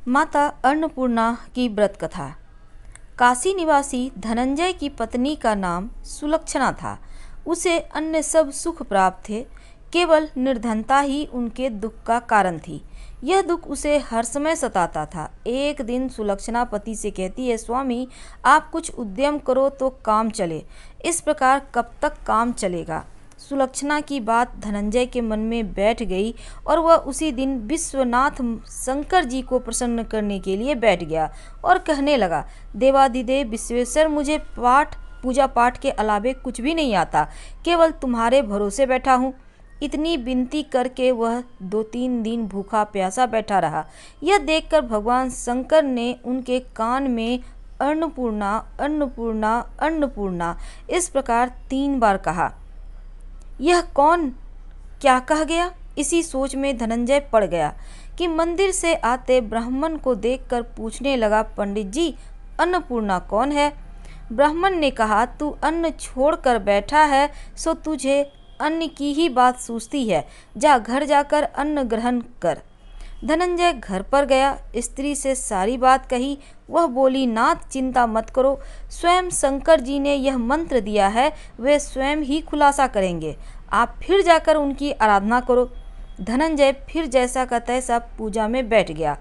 माता अन्नपूर्णा की व्रत कथा। काशी निवासी धनंजय की पत्नी का नाम सुलक्षणा था। उसे अन्य सब सुख प्राप्त थे, केवल निर्धनता ही उनके दुख का कारण थी। यह दुख उसे हर समय सताता था। एक दिन सुलक्षणा पति से कहती है, स्वामी आप कुछ उद्यम करो तो काम चले, इस प्रकार कब तक काम चलेगा। सुलक्षणा की बात धनंजय के मन में बैठ गई और वह उसी दिन विश्वनाथ शंकर जी को प्रसन्न करने के लिए बैठ गया और कहने लगा, देवाधिदेव विश्वेश्वर, मुझे पूजा पाठ के अलावे कुछ भी नहीं आता, केवल तुम्हारे भरोसे बैठा हूँ। इतनी विनती करके वह 2-3 दिन भूखा प्यासा बैठा रहा। यह देखकर भगवान शंकर ने उनके कान में अन्नपूर्णा अन्नपूर्णा अन्नपूर्णा इस प्रकार 3 बार कहा। यह कौन क्या कह गया? इसी सोच में धनंजय पड़ गया कि मंदिर से आते ब्राह्मण को देखकर पूछने लगा, पंडित जी अन्नपूर्णा कौन है? ब्राह्मण ने कहा, तू अन्न छोड़कर बैठा है सो तुझे अन्न की ही बात सूझती है, जा घर जाकर अन्न ग्रहण कर। धनंजय घर पर गया, स्त्री से सारी बात कही। वह बोली, नाथ चिंता मत करो, स्वयं शंकर जी ने यह मंत्र दिया है, वे स्वयं ही खुलासा करेंगे, आप फिर जाकर उनकी आराधना करो। धनंजय फिर जैसा का तैसा पूजा में बैठ गया।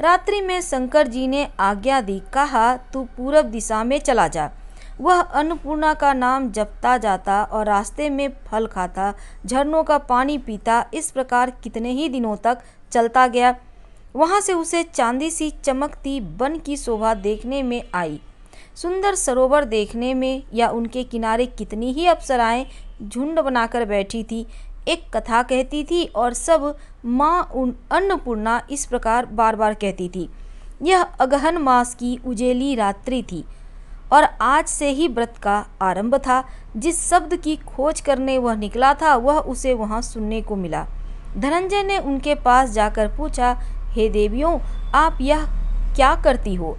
रात्रि में शंकर जी ने आज्ञा दी, कहा तू पूरब दिशा में चला जा। वह अन्नपूर्णा का नाम जपता जाता और रास्ते में फल खाता, झरनों का पानी पीता। इस प्रकार कितने ही दिनों तक चलता गया। वहां से उसे चांदी सी चमकती वन की शोभा देखने में आई। सुंदर सरोवर देखने में या उनके किनारे कितनी ही अप्सराएं झुंड बनाकर बैठी थी, एक कथा कहती थी और सब माँ अन्नपूर्णा इस प्रकार बार बार कहती थी। यह अगहन मास की उजेली रात्रि थी और आज से ही व्रत का आरंभ था। जिस शब्द की खोज करने वह निकला था वह उसे वहां सुनने को मिला। धनंजय ने उनके पास जाकर पूछा, हे देवियों, आप यह क्या करती हो?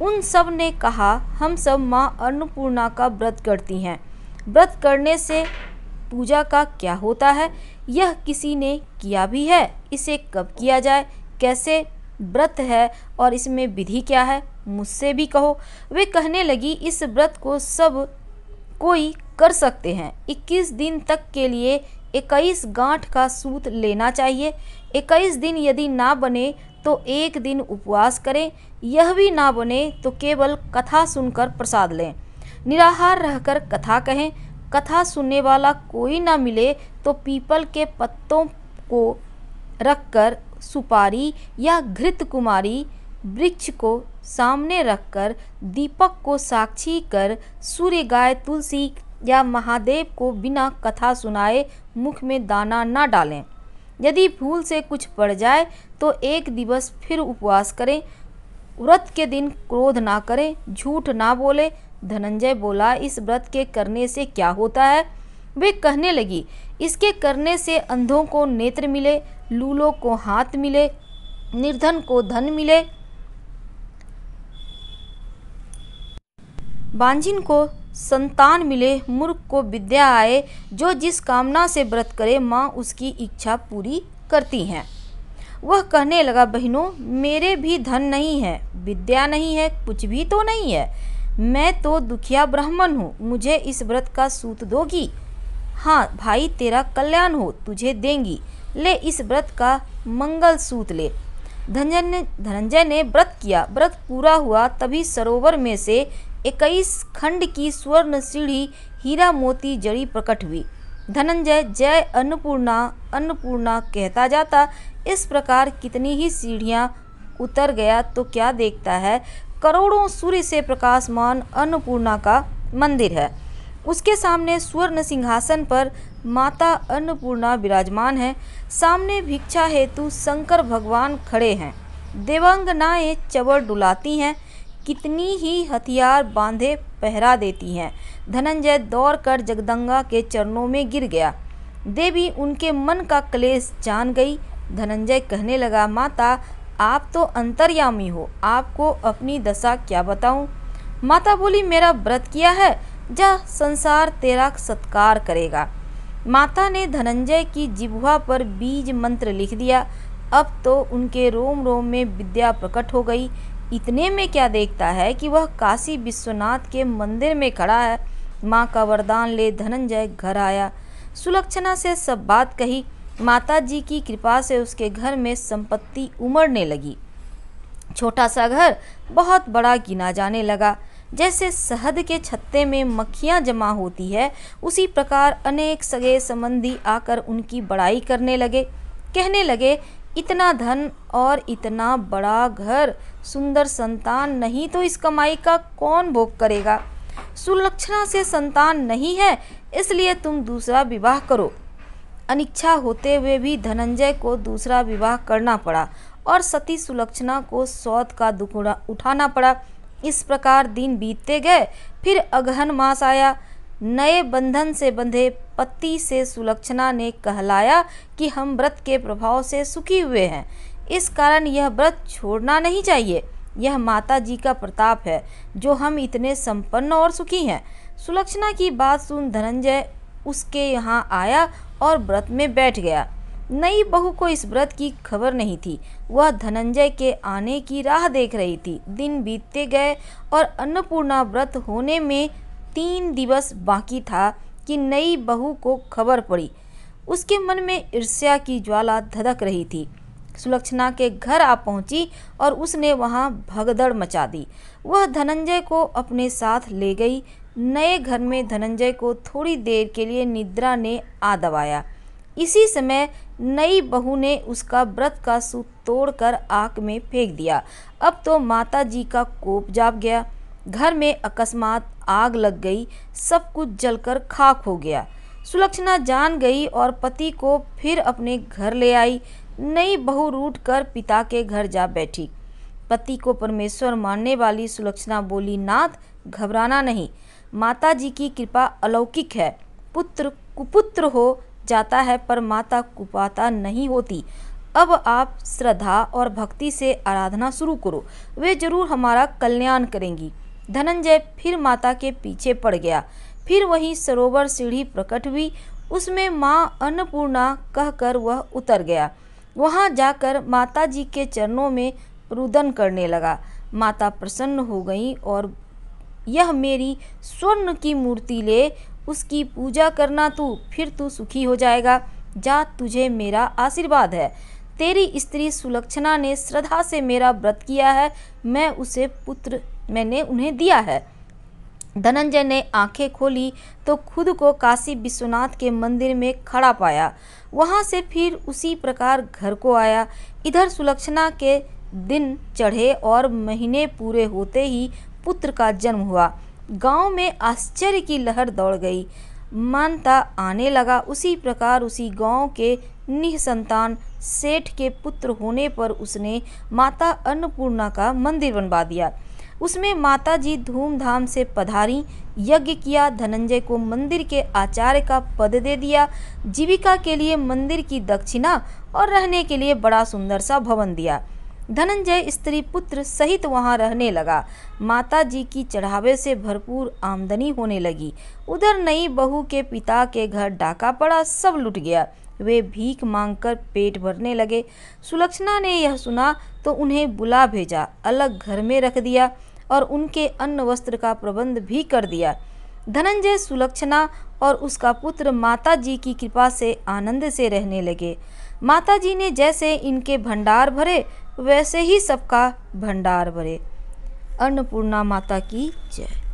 उन सब ने कहा, हम सब माँ अन्नपूर्णा का व्रत करती हैं। व्रत करने से पूजा का क्या होता है? यह किसी ने किया भी है? इसे कब किया जाए? कैसे व्रत है और इसमें विधि क्या है? मुझसे भी कहो। वे कहने लगी, इस व्रत को सब कोई कर सकते हैं। 21 दिन तक के लिए 21 गांठ का सूत लेना चाहिए। 21 दिन यदि ना बने तो 1 दिन उपवास करें। यह भी ना बने तो केवल कथा सुनकर प्रसाद लें। निराहार रहकर कथा कहें। कथा सुनने वाला कोई ना मिले तो पीपल के पत्तों को रखकर सुपारी या घृत कुमारी वृक्ष को सामने रखकर दीपक को साक्षी कर सूर्य, गाय, तुलसी या महादेव को बिना कथा सुनाए मुख में दाना न डालें। यदि भूल से कुछ पड़ जाए तो 1 दिवस फिर उपवास करें। व्रत के दिन क्रोध ना करें, झूठ ना बोले। धनंजय बोला, इस व्रत के करने से क्या होता है? वे कहने लगी, इसके करने से अंधों को नेत्र मिले, लूलों को हाथ मिले, निर्धन को धन मिले, बांझिन को संतान मिले, मूर्ख को विद्या आए। जो जिस कामना से व्रत करे माँ उसकी इच्छा पूरी करती हैं। वह कहने लगा, बहनों मेरे भी धन नहीं है, विद्या नहीं है, कुछ भी तो नहीं है। मैं तो दुखिया ब्राह्मण हूँ, मुझे इस व्रत का सूत दोगी? हाँ भाई, तेरा कल्याण हो, तुझे देंगी, ले इस व्रत का मंगल सूत ले। धनंजय ने व्रत किया। व्रत पूरा हुआ तभी सरोवर में से 21 खंड की स्वर्ण सीढ़ी हीरा मोती जड़ी प्रकट हुई। धनंजय जय अन्नपूर्णा अन्नपूर्णा कहता जाता। इस प्रकार कितनी ही सीढ़ियां उतर गया तो क्या देखता है, करोड़ों सूर्य से प्रकाशमान अन्नपूर्णा का मंदिर है। उसके सामने स्वर्ण सिंहासन पर माता अन्नपूर्णा विराजमान है। सामने भिक्षा हेतु शंकर भगवान खड़े हैं। देवांगनाएं चवर डुलाती हैं, कितनी ही हथियार बांधे पहरा देती हैं। धनंजय दौड़कर जगदंगा के चरणों में गिर गया। देवी उनके मन का क्लेश जान गई। धनंजय कहने लगा, माता आप तो अंतर्यामी हो, आपको अपनी दशा क्या बताऊं? माता बोली, मेरा व्रत किया है, जा संसार तेरा सत्कार करेगा। माता ने धनंजय की जिह्वा पर बीज मंत्र लिख दिया। अब तो उनके रोम रोम में विद्या प्रकट हो गई। इतने में क्या देखता है कि वह काशी विश्वनाथ के मंदिर में खड़ा है। माँ का वरदान ले धनंजय घर आया, सुलक्षणा से सब बात कही। माता जी की कृपा से उसके घर में संपत्ति उमड़ने लगी। छोटा सा घर बहुत बड़ा गिना जाने लगा। जैसे शहद के छत्ते में मक्खियाँ जमा होती है, उसी प्रकार अनेक सगे संबंधी आकर उनकी बड़ाई करने लगे। कहने लगे, इतना धन और इतना बड़ा घर, सुंदर संतान नहीं तो इस कमाई का कौन भोग करेगा। सुलक्षणा से संतान नहीं है, इसलिए तुम दूसरा विवाह करो। अनिच्छा होते हुए भी धनंजय को दूसरा विवाह करना पड़ा और सती सुलक्षणा को सौत का दुख उठाना पड़ा। इस प्रकार दिन बीतते गए। फिर अगहन मास आया। नए बंधन से बंधे पति से सुलक्षणा ने कहलाया कि हम व्रत के प्रभाव से सुखी हुए हैं, इस कारण यह व्रत छोड़ना नहीं चाहिए। यह माता जी का प्रताप है जो हम इतने संपन्न और सुखी हैं। सुलक्षणा की बात सुन धनंजय उसके यहाँ आया और व्रत में बैठ गया। नई बहू को इस व्रत की खबर नहीं थी। वह धनंजय के आने की राह देख रही थी। दिन बीतते गए और अन्नपूर्णा व्रत होने में 3 दिवस बाकी था कि नई बहू को खबर पड़ी। उसके मन में ईर्ष्या की ज्वाला धधक रही थी। सुलक्षणा के घर आ पहुंची और उसने वहां भगदड़ मचा दी। वह धनंजय को अपने साथ ले गई। नए घर में धनंजय को थोड़ी देर के लिए निद्रा ने आ दबाया। इसी समय नई बहू ने उसका व्रत का सूत तोड़कर आग में फेंक दिया। अब तो माता जी का कोप जाग गया। घर में अकस्मात आग लग गई, सब कुछ जलकर खाक हो गया। सुलक्षणा जान गई और पति को फिर अपने घर ले आई। नई बहू रूठ कर पिता के घर जा बैठी। पति को परमेश्वर मानने वाली सुलक्षणा बोली, नाथ घबराना नहीं, माता जी की कृपा अलौकिक है। पुत्र कुपुत्र हो जाता है पर माता कुपाता नहीं होती। अब आप श्रद्धा और भक्ति से आराधना शुरू करो, वे जरूर हमारा कल्याण करेंगी। धनंजय फिर माता के पीछे पड़ गया। फिर वही सरोवर सीढ़ी प्रकट हुई, उसमें माँ अन्नपूर्णा कहकर वह उतर गया। वहां जाकर माता जी के चरणों में रुदन करने लगा। माता प्रसन्न हो गई और यह मेरी स्वर्ण की मूर्ति ले, उसकी पूजा करना तू, फिर तू सुखी हो जाएगा। जा, तुझे मेरा आशीर्वाद है। तेरी स्त्री सुलक्षणा ने श्रद्धा से मेरा व्रत किया है, मैंने उन्हें दिया है। धनंजय ने आंखें खोली तो खुद को काशी विश्वनाथ के मंदिर में खड़ा पाया। वहां से फिर उसी प्रकार घर को आया। इधर सुलक्षणा के दिन चढ़े और महीने पूरे होते ही पुत्र का जन्म हुआ। गांव में आश्चर्य की लहर दौड़ गई। मानता आने लगा। उसी प्रकार उसी गांव के निसंतान सेठ के पुत्र होने पर उसने माता अन्नपूर्णा का मंदिर बनवा दिया। उसमें माता जी धूमधाम से पधारी, यज्ञ किया, धनंजय को मंदिर के आचार्य का पद दे दिया, जीविका के लिए मंदिर की दक्षिणा और रहने के लिए बड़ा सुंदर सा भवन दिया। धनंजय स्त्री पुत्र सहित वहां रहने लगा। माता जी की चढ़ावे से भरपूर आमदनी होने लगी। उधर नई बहू के पिता के घर डाका पड़ा, सब लुट गया। वे भीख मांगकर पेट भरने लगे। सुलक्षणा ने यह सुना तो उन्हें बुला भेजा, अलग घर में रख दिया और उनके अन्न वस्त्र का प्रबंध भी कर दिया। धनंजय, सुलक्षणा और उसका पुत्र माता जी की कृपा से आनंद से रहने लगे। माता जी ने जैसे इनके भंडार भरे वैसे ही सबका भंडार भरे। अन्नपूर्णा माता की जय।